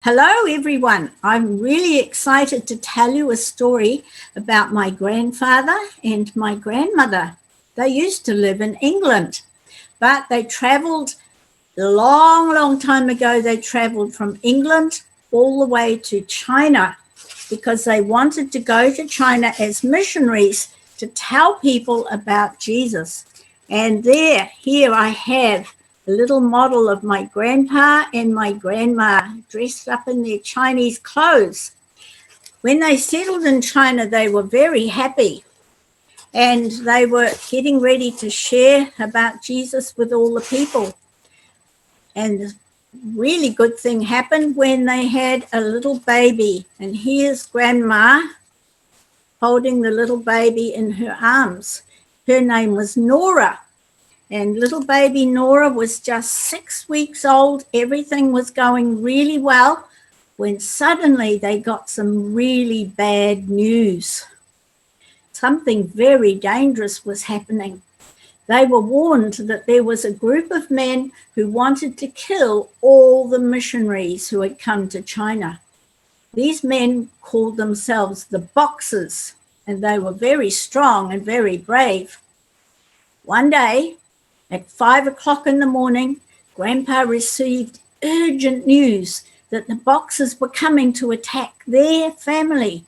Hello, everyone. I'm really excited to tell you a story about my grandfather and my grandmother. They used to live in England, but they traveled a long time ago. They traveled from England all the way to China because they wanted to go to China as missionaries to tell people about Jesus. And here I have a little model of my grandpa and my grandma dressed up in their Chinese clothes. When they settled in China, they were very happy and they were getting ready to share about Jesus with all the people. And a really good thing happened when they had a little baby. And here's grandma holding the little baby in her arms. Her name was Nora. And little baby Nora was just 6 weeks old. Everything was going really well when suddenly they got some really bad news. Something very dangerous was happening. They were warned that there was a group of men who wanted to kill all the missionaries who had come to China. These men called themselves the Boxers, and they were very strong and very brave. One day, at 5 o'clock in the morning, Grandpa received urgent news that the Boxers were coming to attack their family.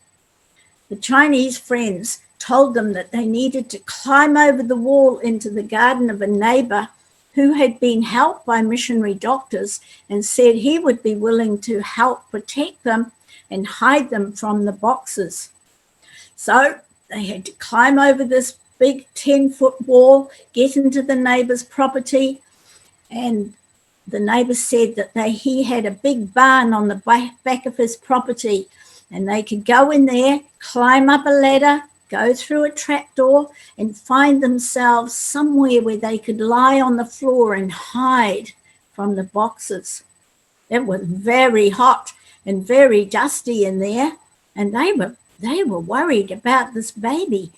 The Chinese friends told them that they needed to climb over the wall into the garden of a neighbor who had been helped by missionary doctors and said he would be willing to help protect them and hide them from the Boxers. So they had to climb over this big 10-foot wall, get into the neighbor's property, and the neighbor said that he had a big barn on the back of his property, and they could go in there, climb up a ladder, go through a trapdoor, and find themselves somewhere where they could lie on the floor and hide from the Boxers. It was very hot and very dusty in there, and they were worried about this baby.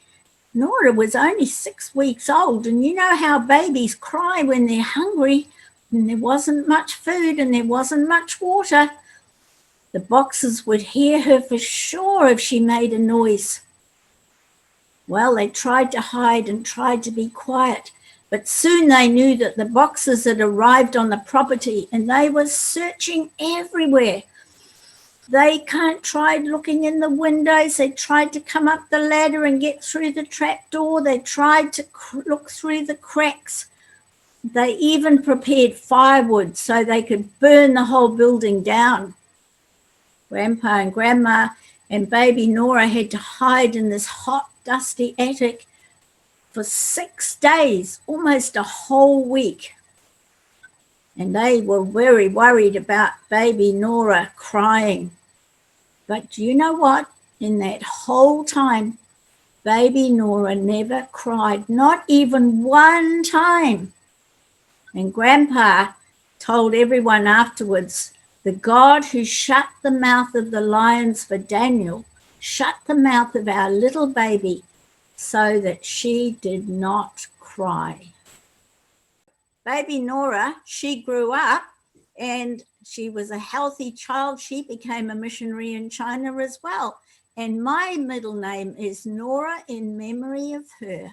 Nora was only 6 weeks old, and you know how babies cry when they're hungry and there wasn't much food and there wasn't much water. The Boxers would hear her for sure if she made a noise. Well, they tried to hide and tried to be quiet, but soon they knew that the Boxers had arrived on the property and they were searching everywhere. They tried looking in the windows. They tried to come up the ladder and get through the trapdoor. They tried to look through the cracks. They even prepared firewood so they could burn the whole building down. Grandpa and Grandma and baby Nora had to hide in this hot, dusty attic for 6 days, almost a whole week. And they were very worried about baby Nora crying. But do you know what? In that whole time, baby Nora never cried, not even one time. And Grandpa told everyone afterwards, the God who shut the mouth of the lions for Daniel shut the mouth of our little baby so that she did not cry. Baby Nora, she grew up and she was a healthy child. She became a missionary in China as well. And my middle name is Nora in memory of her.